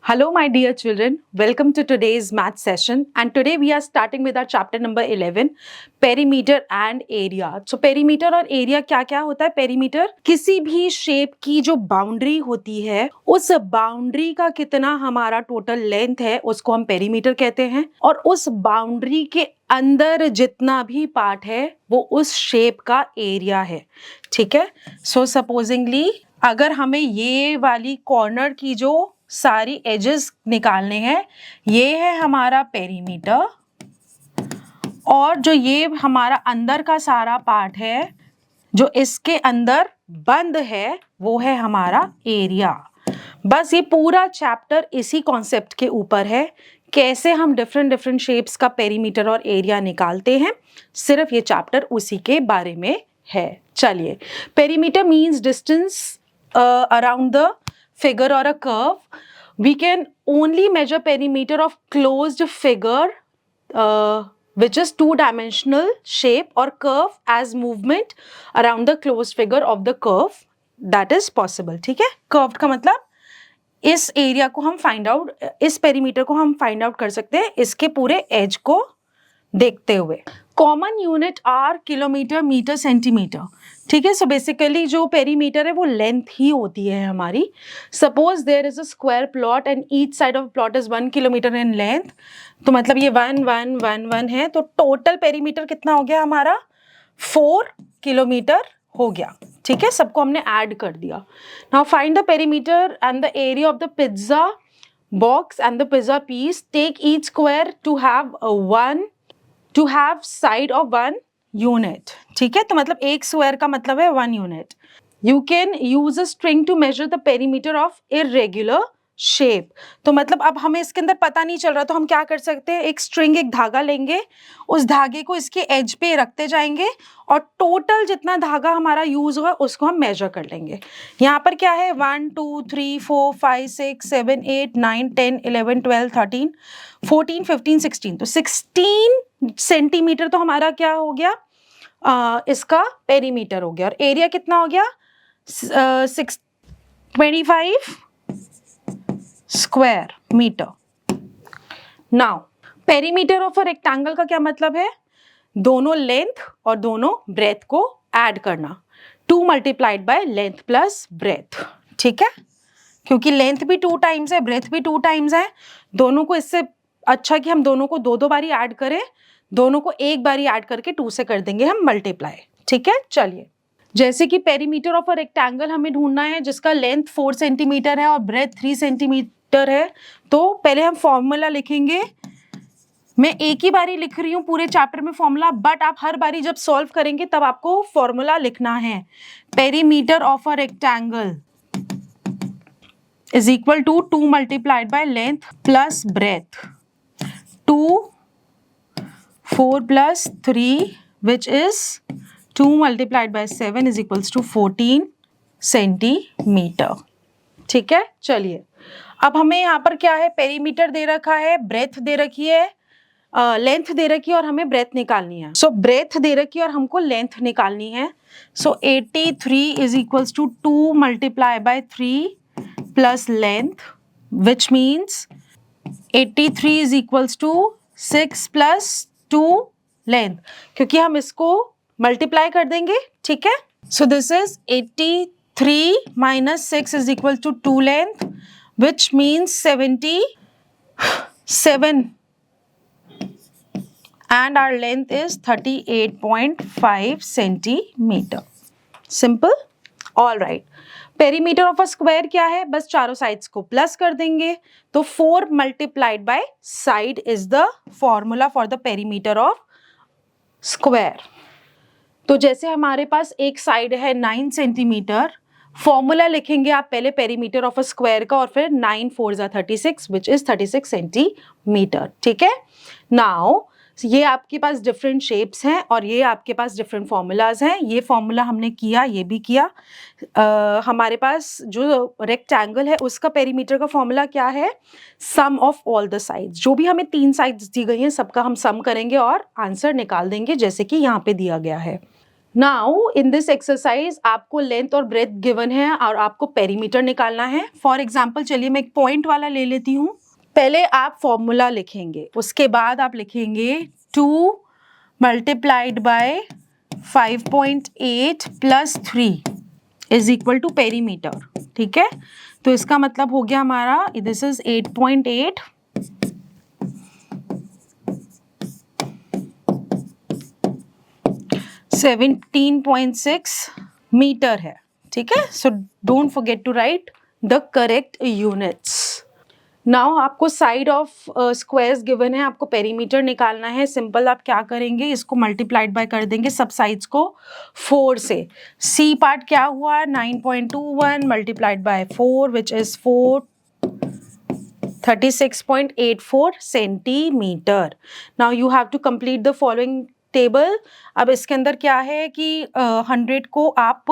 Hello, my dear children. Welcome to today's math session. And today we are starting with our chapter number 11, perimeter and area. So perimeter और area क्या क्या होता है? Perimeter किसी भी shape की जो बाउंड्री होती है, उस बाउंड्री का कितना हमारा टोटल लेंथ है, उसको हम perimeter कहते हैं. और उस बाउंड्री के अंदर जितना भी पार्ट है, वो उस शेप का एरिया है. ठीक है. सो सपोजिंगली अगर हमें ये वाली कॉर्नर की जो सारी एजेस निकालने हैं, ये है हमारा पेरीमीटर और जो ये हमारा अंदर का सारा पार्ट है जो इसके अंदर बंद है वो है हमारा एरिया. बस ये पूरा चैप्टर इसी कॉन्सेप्ट के ऊपर है, कैसे हम डिफरेंट शेप्स का पेरीमीटर और एरिया निकालते हैं. सिर्फ ये चैप्टर उसी के बारे में है. चलिए, perimeter means distance around the figure or a curve. We can only measure perimeter of closed figure which is two-dimensional shape or curve as movement around the closed figure of the curve. That is possible. ठीक है. Curved का मतलब इस area को हम find out, इस perimeter को हम फाइंड आउट कर सकते हैं इसके पूरे एज को देखते हुए. Common unit are kilometre, metre, centimetre. ठीक है. सो बेसिकली जो पेरीमीटर है वो लेंथ ही होती है हमारी. Suppose there is a square plot and each side of plot is 1 kilometre in length. तो मतलब ये 1 1 1 1 है, तो टोटल पेरीमीटर कितना हो गया हमारा? 4 किलोमीटर हो गया. ठीक है. सबको हमने ऐड कर दिया. Now find the perimeter and the area of the pizza box and the pizza piece. Take each square to have side of 1 unit. ठीक है. तो मतलब एक स्क्वायर का मतलब है 1 unit. You can use a string to measure the perimeter of irregular shape. तो मतलब अब हमें इसके अंदर पता नहीं चल रहा, तो हम क्या कर सकते हैं, एक स्ट्रिंग, एक धागा लेंगे, उस धागे को इसके एज पे रखते जाएंगे और टोटल जितना धागा हमारा यूज होगा उसको हम मेजर कर लेंगे. यहाँ पर क्या है? 1 2 3 4 5 6 7 8 9 10 11 12 13 14 15 16. तो 16 सेंटीमीटर तो हमारा क्या हो गया? इसका पेरीमीटर हो गया. और एरिया कितना हो गया? 25 square metre. Now perimeter of a rectangle का क्या मतलब है? दोनों लेंथ और दोनों ब्रेथ को ऐड करना. 2 multiplied by length plus breath. ठीक है. क्योंकि लेंथ भी 2 टाइम्स है, ब्रेथ भी 2 टाइम्स है. दोनों को इससे अच्छा कि हम दोनों को 2 बारी ऐड करें, दोनों को एक बारी ऐड करके 2 से कर देंगे हम मल्टीप्लाई. ठीक है. चलिए, जैसे कि पेरीमीटर ऑफ अ रेक्टेंगल हमें ढूंढना है जिसका लेंथ 4 सेंटीमीटर है और ब्रेथ 3 सेंटीमीटर है. तो पहले हम फॉर्मूला लिखेंगे. मैं एक ही बारी लिख रही हूँ पूरे चैप्टर में फॉर्मूला, बट आप हर बारी जब सॉल्व करेंगे तब आपको फॉर्मूला लिखना है. Perimeter of a rectangle is equal to 2 multiplied by length plus breadth. 2 4 plus 3 which is 2 multiplied by 7 is equals to 14 centimetre. ठीक है. चलिए, अब हमें यहाँ पर क्या है? पेरीमीटर दे रखा है, ब्रेथ दे रखी है, लेंथ दे रखी है और हमें ब्रेथ निकालनी है. सो ब्रेथ दे रखी है और हमको लेंथ निकालनी है. सो 83 is equals to 2 multiplied by 3 plus length which means 83 is equals to 6 plus 2 length, क्योंकि हम इसको मल्टीप्लाई कर देंगे. ठीक है. So this is 83 minus 6 is equal to 2 length which means 77 and our length is 38.5 centimetre. Simple. All right. Perimeter of a square क्या है? बस चारों साइड्स को प्लस कर देंगे. तो 4 multiplied by side is the formula for the perimeter of square. तो जैसे हमारे पास एक साइड है 9 सेंटीमीटर, फॉर्मूला लिखेंगे आप पहले पेरीमीटर ऑफ अ स्क्वायर का और फिर 9 4 जा 36 विच इज 36 सेंटीमीटर. ठीक है. नाउ ये आपके पास डिफरेंट शेप्स हैं और ये आपके पास डिफरेंट फॉर्मूलाज हैं. ये फॉर्मूला हमने किया, ये भी किया. हमारे पास जो रेक्टेंगल है उसका पेरीमीटर का फॉर्मूला क्या है? सम ऑफ ऑल द साइड्स. जो भी हमें 3 साइड्स दी गई हैं सबका हम सम करेंगे और आंसर निकाल देंगे, जैसे कि यहाँ पे दिया गया है. नाउ इन दिस एक्सरसाइज आपको लेंथ और ब्रेथ गिवन है और आपको पेरीमीटर निकालना है. फॉर एग्जाम्पल चलिए मैं एक पॉइंट वाला ले लेती हूँ. पहले आप फॉर्मूला लिखेंगे, उसके बाद आप लिखेंगे 2 multiplied by 5.8 plus 3 is equal to perimeter. ठीक है, तो इसका मतलब हो गया हमारा, दिस इज 8.8 17.6 मीटर है. ठीक है, so don't forget to write the correct units. Now आपको साइड ऑफ स्क्वायर्स गिवन है, आपको पेरीमीटर निकालना है. सिंपल आप क्या करेंगे, इसको मल्टीप्लाइड बाय कर देंगे सब साइड्स को 4 से. सी पार्ट क्या हुआ, 9.21 multiplied by 4 which is 36.84 centimetre. Now you have to complete the following table. अब इसके अंदर क्या है कि 100 को आप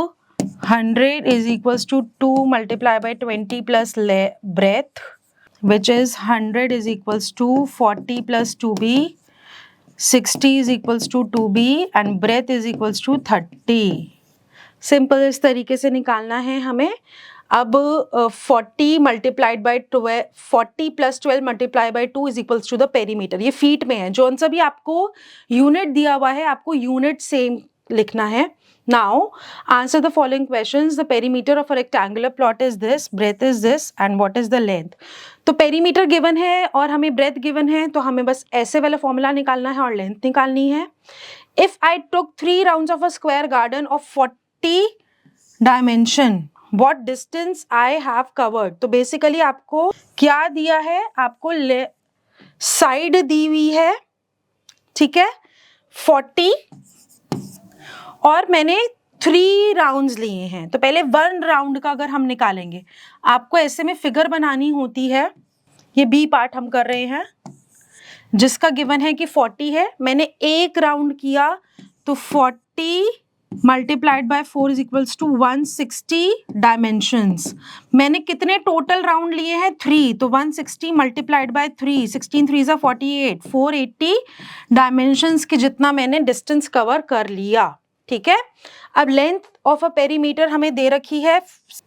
100 is equals to 2 multiply by 20 plus breadth which is 100 is equals to 40 plus 2b, 60 is equals to 2b and breadth is equals to 30. Simple इस तरीके से निकालना है हमें. अब 40 multiplied by 12, 40 plus 12 multiply by 2 is equals to the perimeter. ये feet में है, जो सा भी आपको यूनिट दिया हुआ है आपको यूनिट सेम लिखना है. Now answer the following questions. The perimeter of a rectangular plot is this, breadth is this and what is the length. तो perimeter given है और हमें breadth given है, तो हमें बस ऐसे वाला फॉर्मूला निकालना है और length निकालनी है. If I took 3 rounds of a square garden of 40 dimension, what distance I have covered. तो basically आपको क्या दिया है, आपको साइड दी हुई है, ठीक है 40, और मैंने 3 राउंड्स लिए हैं. तो पहले 1 राउंड का अगर हम निकालेंगे, आपको ऐसे में फिगर बनानी होती है. ये बी पार्ट हम कर रहे हैं जिसका गिवन है कि 40 है. मैंने एक राउंड किया तो 40 multiplied by 4 is equals to 160 dimensions. मैंने कितने टोटल राउंड लिए हैं, 3, तो 160 मल्टीप्लाइड बाय 3, 16 3 ज़ा 48, 480 डायमेंशंस के जितना मैंने डिस्टेंस कवर कर लिया. ठीक है, अब लेंथ ऑफ अ पेरीमीटर हमें दे रखी है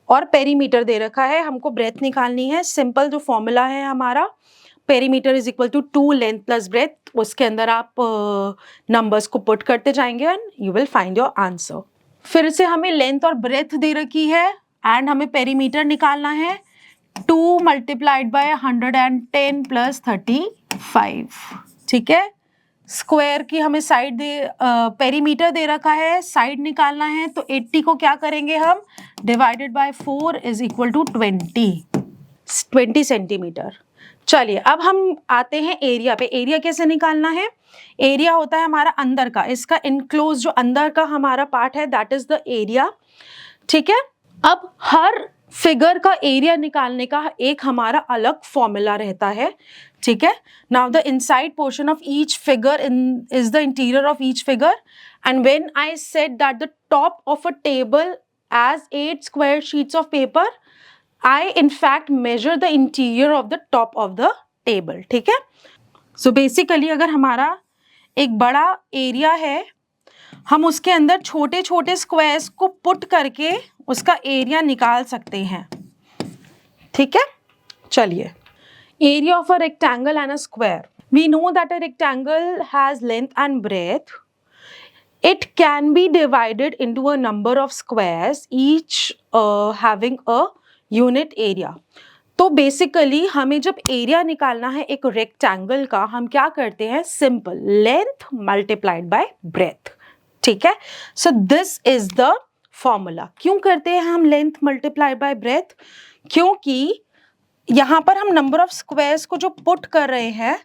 और पेरीमीटर दे रखा है, हमको ब्रेथ निकालनी है. सिंपल जो फॉर्मूला है हमारा, perimeter is equal to 2 length plus breadth. उसके अंदर आप नंबर्स को पुट करते जाएंगे and you will find your answer. फिर से हमें लेंथ और ब्रेथ दे रखी है एंड हमें पेरीमीटर निकालना है. 2 मल्टीप्लाइड बाय 110 प्लस 35. ठीक है, स्क्वायर की हमें साइड पेरीमीटर दे रखा है, साइड निकालना है. तो 80 को क्या करेंगे हम, divided by 4 is equal to 20 centimetre. चलिए अब हम आते हैं एरिया पे. एरिया कैसे निकालना है, एरिया होता है हमारा अंदर का, इसका इनक्लोज जो अंदर का हमारा पार्ट है दैट इज द एरिया. ठीक है, अब हर फिगर का एरिया निकालने का एक हमारा अलग फॉर्मूला रहता है. ठीक है, now the inside portion of each figure is the interior of each figure and when I said that the top of a table as 8 square sheets of paper, I in fact measure the interior of the top of the table. ठीक है, so basically अगर हमारा एक बड़ा area है, हम उसके अंदर छोटे छोटे स्क्वायर्स को पुट करके उसका एरिया निकाल सकते हैं. ठीक है, चलिए area of a rectangle and a square. We know that a rectangle has length and breadth. It can be divided into a number of squares, each having a unit area. तो basically हमें जब area निकालना है एक rectangle का, हम क्या करते हैं, simple length multiplied by breath. ठीक है, so this is the formula. क्यों करते हैं हम लेंथ मल्टीप्लाइड बाय ब्रेथ, क्योंकि यहाँ पर हम नंबर ऑफ स्क्वायर्स को जो पुट कर रहे हैं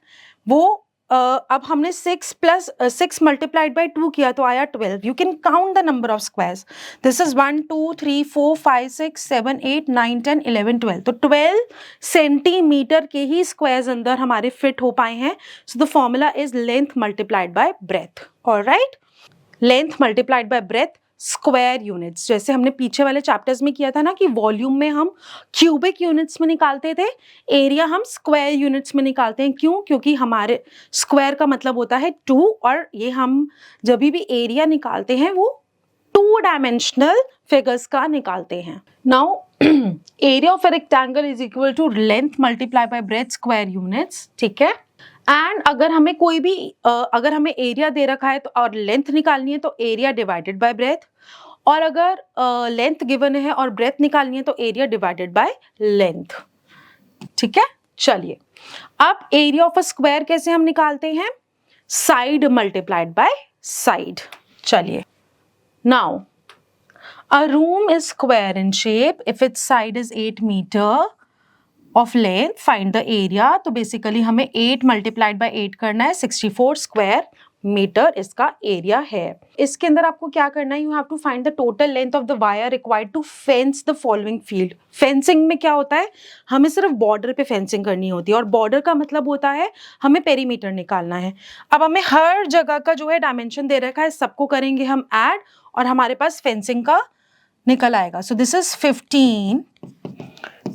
वो अब हमने 6 मल्टीप्लाइड बाय 2 किया तो आया 12. You can count the number of squares. This is 1 2 3 4 5 6 7 8 9 10 11 12. तो 12 सेंटीमीटर के ही स्क्वायर्स अंदर हमारे फिट हो पाए हैं. So the formula is length multiplied by breath. Alright, length multiplied by breadth square units. जैसे हमने पीछे वाले चैप्टर्स में किया था ना कि वॉल्यूम में हम क्यूबिक यूनिट्स में निकालते थे, एरिया हम स्क्वायर यूनिट्स में निकालते हैं. क्यों, क्योंकि हमारे स्क्वायर का मतलब होता है 2 और ये हम जब भी एरिया निकालते हैं वो टू डायमेंशनल फिगर्स का निकालते हैं। Now area of a rectangle is equal to length multiply by breadth square units, ठीक है। एंड अगर हमें कोई भी अगर हमें एरिया दे रखा है तो और लेंथ निकालनी है तो एरिया डिवाइडेड बाय ब्रेथ, और अगर लेंथ गिवन है और ब्रेथ निकालनी है तो एरिया डिवाइडेड बाय लेंथ, ठीक है। चलिए अब एरिया ऑफ अ स्क्वायर कैसे हम निकालते हैं, साइड मल्टीप्लाइड बाय साइड। चलिए, now a room is square in shape if its side is 8 meter of length, find the area। तो बेसिकली हमें 8 मल्टीप्लाइड बाय 8 करना है, 64 स्क्वायर मीटर इसका एरिया है। इसके अंदर आपको क्या करना है, you have to find the total length of the wire required to fence the following field. Fencing में क्या होता है, हमें सिर्फ बॉर्डर पे फेंसिंग करनी होती है, और बॉर्डर का मतलब होता है हमें पेरीमीटर निकालना है। अब हमें हर जगह का जो है डायमेंशन दे रखा है, सबको करेंगे हम ऐड और हमारे पास फेंसिंग का निकल आएगा। So this is 15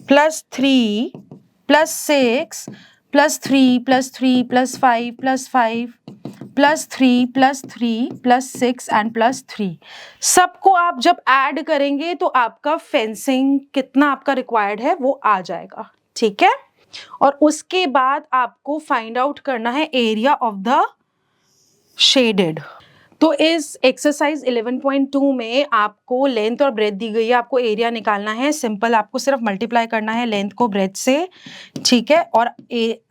plus 3 plus 6 plus 3 plus 3 plus 5 plus 5 plus 3 plus 3 plus 6 and plus 3। सबको आप जब ऐड करेंगे तो आपका फेंसिंग कितना आपका रिक्वायर्ड है वो आ जाएगा, ठीक है। और उसके बाद आपको फाइंड आउट करना है एरिया ऑफ द शेडेड। तो इस एक्सरसाइज 11.2 में आपको लेंथ और ब्रेथ दी गई है, आपको एरिया निकालना है। सिंपल, आपको सिर्फ मल्टीप्लाई करना है लेंथ को ब्रेथ से, ठीक है, और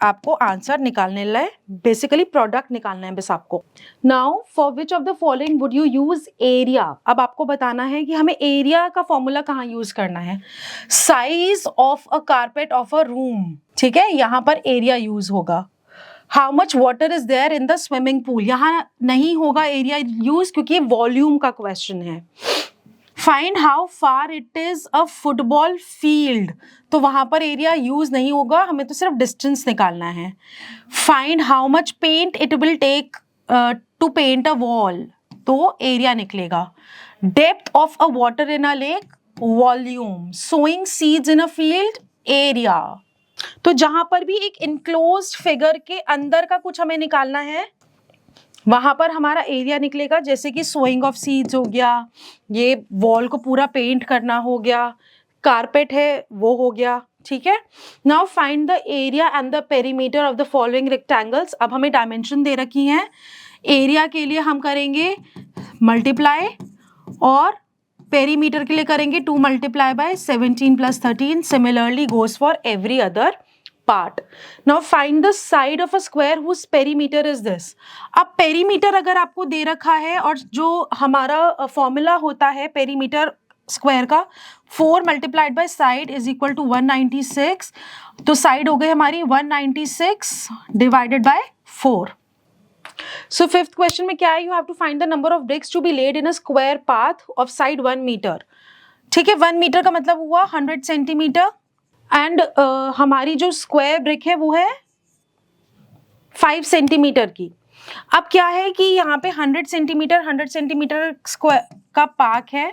आपको आंसर निकालने लाए, बेसिकली प्रोडक्ट निकालना है बस आपको। Now for which of the following would you use area. अब आपको बताना है कि हमें एरिया का फॉर्मूला कहाँ यूज करना है, size of a carpet of a room, ठीक है, यहाँ पर एरिया यूज होगा। How much water is there in the swimming pool, यहां नहीं होगा एरिया यूज क्योंकि वॉल्यूम का क्वेश्चन है। Find how far it is a football field, तो वहां पर एरिया यूज नहीं होगा, हमें तो सिर्फ डिस्टेंस निकालना है। Find how much paint it will take to paint a wall, तो एरिया निकलेगा। Depth of a water in a lake, volume. Sowing seeds in a field, area. तो जहां पर भी एक इनक्लोज्ड फिगर के अंदर का कुछ हमें निकालना है वहां पर हमारा एरिया निकलेगा, जैसे कि सोइंग ऑफ सीड्स हो गया, ये वॉल को पूरा पेंट करना हो गया, कारपेट है वो हो गया, ठीक है। Now find the area and the perimeter of the following rectangles. अब हमें डायमेंशन दे रखी हैं, एरिया के लिए हम करेंगे मल्टीप्लाई और पेरीमीटर के लिए करेंगे 2 multiply by 17 plus 13। Similarly goes for every other part. Now find the side of a square whose perimeter is this. अब पेरीमीटर अगर आपको दे रखा है और जो हमारा फॉर्मूला होता है पेरीमीटर स्क्वायर का 4 multiplied by side is equal to 196, तो साइड हो गई हमारी 196 divided by 4। So fifth question में क्या है, you have to find the number of bricks to be laid in a square path of side 1 metre, ठीक है। 1 मीटर का मतलब हुआ 100 सेंटीमीटर एंड हमारी जो स्क्वायर ब्रिक है वो है 5 सेंटीमीटर की। अब क्या है कि यहाँ पे 100 सेंटीमीटर स्क्वायर का पार्क है,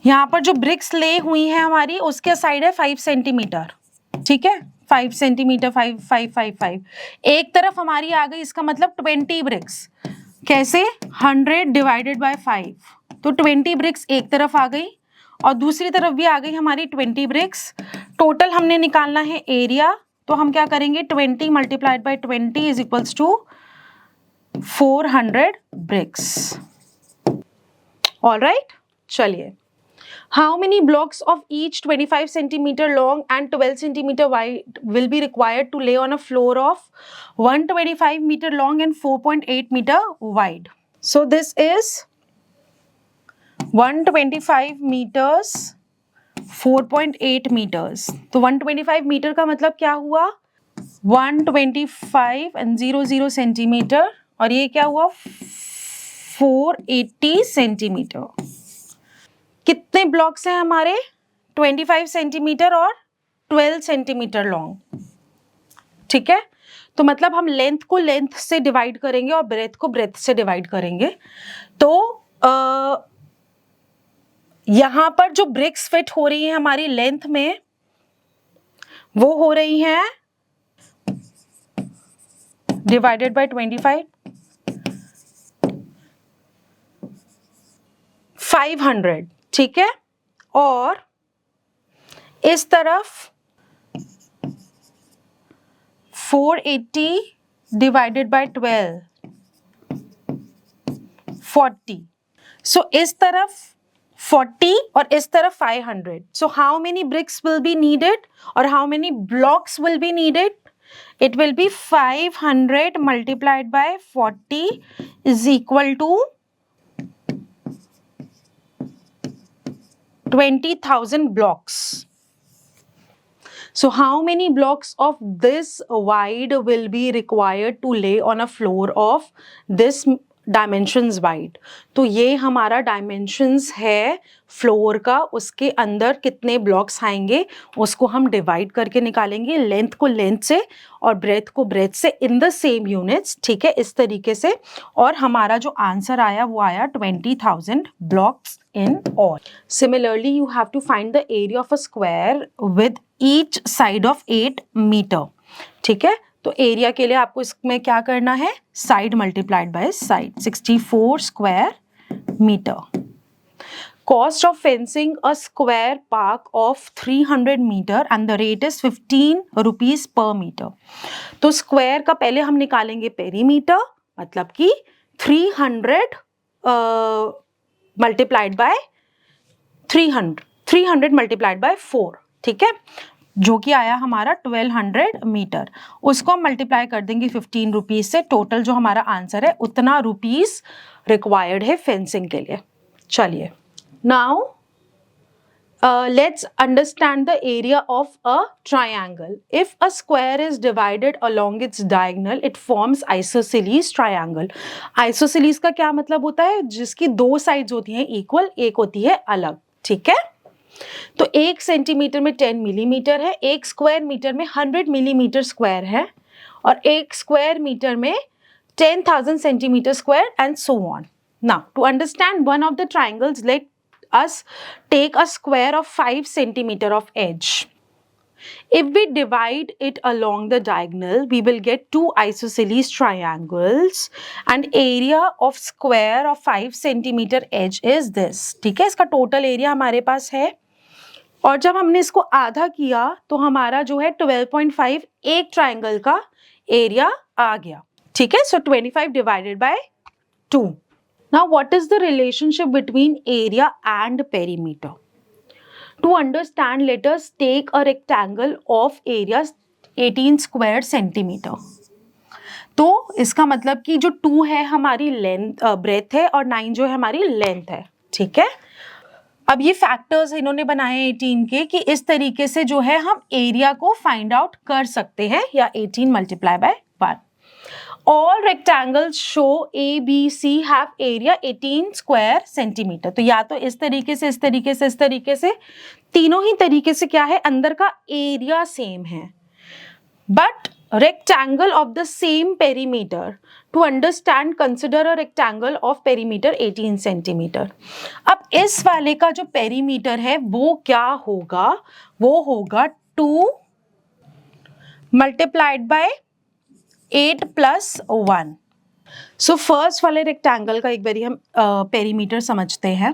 यहाँ पर जो ब्रिक्स ले हुई है हमारी उसके साइड है 5 सेंटीमीटर, ठीक है, 5 सेंटीमीटर 5 5 5 5। एक तरफ हमारी आ गई, इसका मतलब 20 ब्रिक्स। कैसे, 100 डिवाइडेड बाय 5, तो 20 ब्रिक्स एक तरफ आ गई और दूसरी तरफ भी आ गई हमारी 20 ब्रिक्स। टोटल हमने निकालना है एरिया, तो हम क्या करेंगे 20 multiplied by 20 is equals to 400 bricks. Alright, चलिए। How many blocks of each 25 centimeter long and 12 centimeter wide will be required to lay on a floor of 125 meter long and 4.8 meter wide? So this is 125 meters, 4.8 meters. तो 125 metre का मतलब क्या हुआ, 125 and 00 centimetre, और ये क्या हुआ 480 centimetre. कितने ब्लॉक्स हैं हमारे, 25 सेंटीमीटर और 12 सेंटीमीटर लॉन्ग, ठीक है। तो मतलब हम लेंथ को लेंथ से डिवाइड करेंगे और ब्रेथ को ब्रेथ से डिवाइड करेंगे। तो यहां पर जो ब्रिक्स फिट हो रही है हमारी लेंथ में वो हो रही हैं डिवाइडेड बाय 25, 500, ठीक है, और इस तरफ 480 डिवाइडेड बाय 12, 40. सो इस तरफ 40 और इस तरफ 500. So how many bricks will be needed or how many blocks will be needed? It will be 500 multiplied by 40 is equal to 20,000 blocks. So how many blocks of this wide will be required to lay on a floor of this dimensions wide? तो ये हमारा dimensions है floor का, उसके अंदर कितने blocks आएंगे उसको हम डिवाइड करके निकालेंगे, लेंथ को लेंथ से और ब्रेथ को ब्रेथ से इन द सेम यूनिट्स, ठीक है, इस तरीके से। और हमारा जो आंसर आया वो आया 20,000 blocks in all. Similarly, you have to find the area of a square with each side of 8 meter. ठीक है, तो एरिया के लिए आपको इसमें क्या करना है, side multiplied by side, 64 square metre. Cost of fencing a square park of 300 meter and the rate is 15 rupees per meter. तो स्क्वायर का पहले हम निकालेंगे पेरीमीटर, मतलब कि 300 मल्टीप्लाइड बाय 300 मल्टीप्लाइड बाय 4, ठीक है, जो कि आया हमारा 1200 मीटर। उसको हम मल्टीप्लाई कर देंगे 15 रुपीज से। टोटल जो हमारा आंसर है उतना रुपीज रिक्वायर्ड है फेंसिंग के लिए। चलिए, now let's understand the area of a triangle. If a square is divided along its diagonal, it forms isosceles triangle. Isosceles का क्या मतलब होता है, जिसकी दो साइड्स होती हैं इक्वल, एक होती है अलग, ठीक है। तो 1 सेंटीमीटर में 10 मिलीमीटर है, 1 स्क्वायर मीटर में 100 मिलीमीटर स्क्वायर है, और 1 स्क्वायर मीटर में 10,000 centimetre square and so on. Now, to understand one of the triangles, let us take a square of 5 centimeter of edge. If we divide it along the diagonal, we will get two isosceles triangles and area of square of 5 centimeter edge is this. ठीक है, इसका total area हमारे पास है, और जब हमने इसको आधा किया तो हमारा जो है 12.5 एक ट्राइंगल का एरिया आ गया, ठीक है। सो 25 divided by 2. Now, what is the relationship between area and perimeter? To understand, let us take a rectangle of area 18 square centimeter. तो इसका मतलब कि जो 2 है हमारी लेंथ ब्रेथ है और 9 जो है हमारी लेंथ है, ठीक है। अब ये फैक्टर्स इन्होंने बनाए 18 के कि इस तरीके से जो है हम एरिया को फाइंड आउट कर सकते हैं, या 18 multiply by 1. All rectangles show A, B, C have area 18 square centimeter. तो या तो इस तरीके से, इस तरीके से, इस तरीके से, तीनों ही तरीके से क्या है, अंदर का एरिया सेम है। But rectangle of the same perimeter, to understand, consider a rectangle of perimeter 18 centimeter. अब इस वाले का जो पेरीमीटर है वो क्या होगा, वो होगा 2 multiplied bye 8 plus 1. So first वाले रेक्टेंगल का एक बारी हम पेरीमीटर समझते हैं।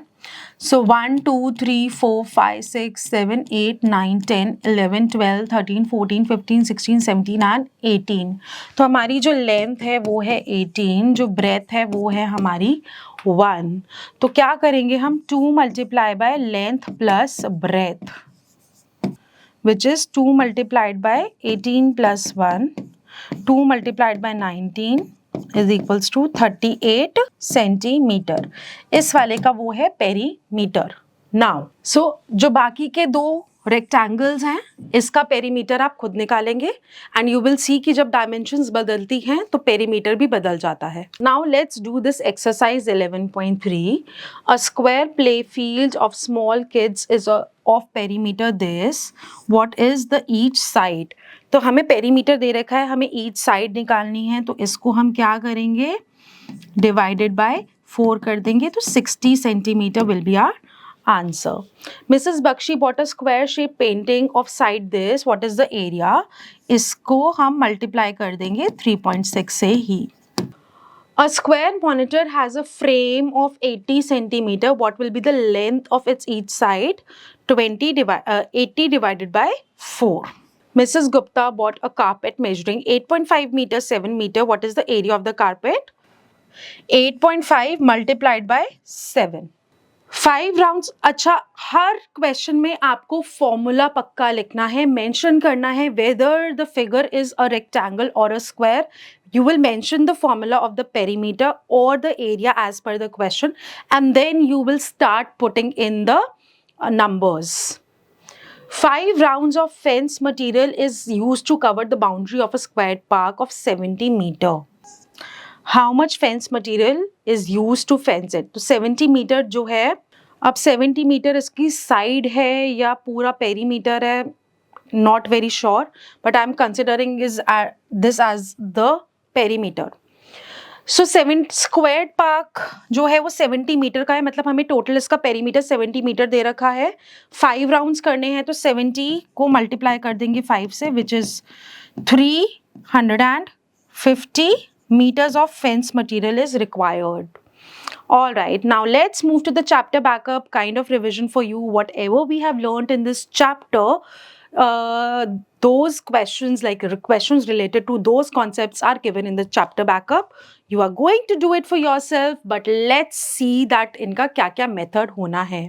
सो 1 2 3 4 5 6 7 8 9 10 11 12 13 14 15 16 17 एंड 18। तो हमारी जो लेंथ है वो है 18, जो ब्रेथ है वो है हमारी 1। तो क्या करेंगे हम, 2 multiply bye length plus breath, which is 2 multiplied bye 18 plus 1, 2 multiplied by 19 is equals to 38 centimetre. इस वाले का वो है पेरीमीटर। नाउ जो बाकी के 2 रेक्टेंगल्स हैं इसका पेरीमीटर आप खुद निकालेंगे, एंड यू विल सी कि जब डायमेंशंस बदलती हैं तो पेरीमीटर भी बदल जाता है। Now let's do this exercise 11.3. A square play field of small kids is of perimeter this, what is the each side. तो हमें पेरीमीटर दे रखा है, हमें ईच साइड निकालनी है, तो इसको हम क्या करेंगे, डिवाइडेड बाय 4 कर देंगे, तो 60 centimetre will be our answer. Mrs. Bakshi bought a square shape painting of side this, what is the area? इसको हम मल्टीप्लाई कर देंगे 3.6 से ही. A square monitor has a frame of 80 centimeter. What will be the length of its each side? 80 divided by 4. Mrs. Gupta bought a carpet measuring 8.5 meter, 7 meter. What is the area of the carpet? 8.5 multiplied by 7. 5 rounds. अच्छा, हर question में आपको formula पक्का लिखना है, mention करना है whether the figure is a rectangle और a square. You will mention the formula of the perimeter or the area as per the question, and then you will start putting in the numbers. 5 rounds of fence material is used to cover the boundary of a squared park of 70 meter. How much fence material is used to fence it? तो 70 metre जो है, अब 70 metre इसकी side है या पूरा perimeter है, not very sure, but I am considering is this as the perimeter. So 7 squared park जो है वो 70 मीटर का है, मतलब हमें टोटल इसका पेरीमीटर 70 मीटर दे रखा है. 5 राउंड्स करने हैं तो 70 को मल्टीप्लाई कर देंगे 5 से, which is 350 meters of fence material is required. All right, now let's move to the chapter backup, kind of revision for you. Whatever we have learned in this chapter, those questions, like questions related to those concepts, are given in the chapter backup. You are going to do it for yourself, but let's see that इनका क्या क्या method होना है.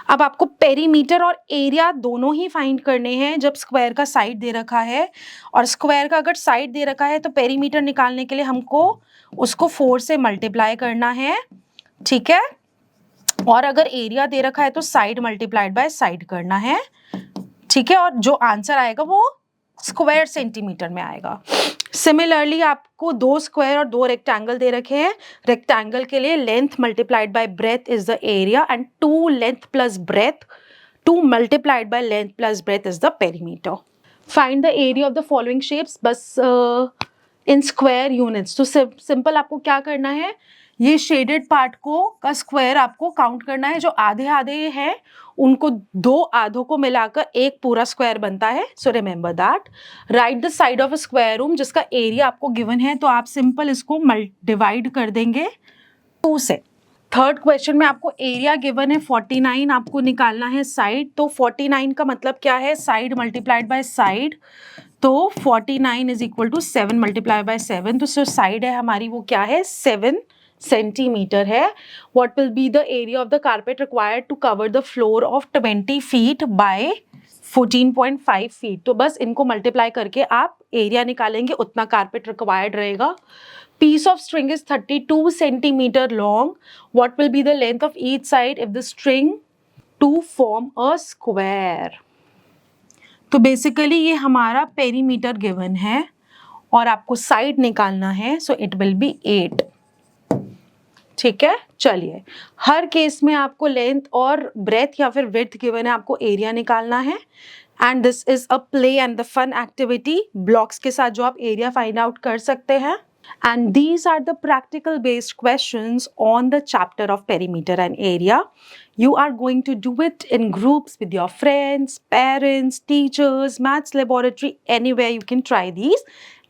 अब आपको perimeter और area दोनों ही find करने हैं जब स्क्वायर का साइड दे रखा है, और स्क्वायर का अगर साइड दे रखा है तो पेरीमीटर निकालने के लिए हमको उसको 4 से मल्टीप्लाई करना है, ठीक है. और अगर एरिया दे रखा है तो साइड मल्टीप्लाइड बाय साइड करना है, ठीक है. और जो आंसर आएगा वो स्क्वायर सेंटीमीटर में आएगा. सिमिलरली आपको 2 स्क्वायर और 2 रेक्टेंगल दे रखे हैं. रेक्टेंगल के लिए length multiplied by breath is the area, and 2 length plus breadth, 2 multiplied by length plus breath is the perimeter. Find the area of the following shapes, बस in square units. तो simple आपको क्या करना है, ये shaded part को का square आपको काउंट करना है. जो आधे आधे हैं उनको 2 आधों को मिलाकर एक पूरा स्क्वायर बनता है. So remember that. Right the side of a square room, जिसका एरिया आपको गिवन है, तो आप सिंपल इसको डिवाइड कर देंगे 2 से. थर्ड क्वेश्चन में आपको एरिया गिवन है 49, आपको निकालना है साइड. तो 49 का मतलब क्या है, साइड मल्टीप्लाइड बाय साइड. तो 49 is equal to 7 multiply by 7. तो साइड है हमारी वो क्या है, 7 सेंटीमीटर है. What will be the area of the carpet required to cover the floor of 20 feet by 14.5 feet. तो बस इनको मल्टीप्लाई करके आप एरिया निकालेंगे, उतना कारपेट रिक्वायर्ड रहेगा. Piece of string is 32 centimetre long. What will be the length of each side if the string to form a square. तो basically ये हमारा पेरीमीटर गिवन है और आपको साइड निकालना है. So it will be 8. ठीक है, चलिए. हर केस में आपको लेंथ और ब्रेथ या फिर विड्थ गिवन है, आपको एरिया निकालना है. And this is a play and the fun activity, blocks के साथ जो आप एरिया फाइंड आउट कर सकते हैं. And these are the practical based questions on the chapter of perimeter and area. You are going to do it in groups with your friends, parents, teachers, maths laboratory, anywhere you can try these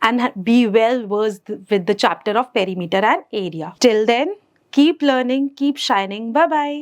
and be well versed with the chapter of perimeter and area. Till then, keep learning, keep shining. Bye bye.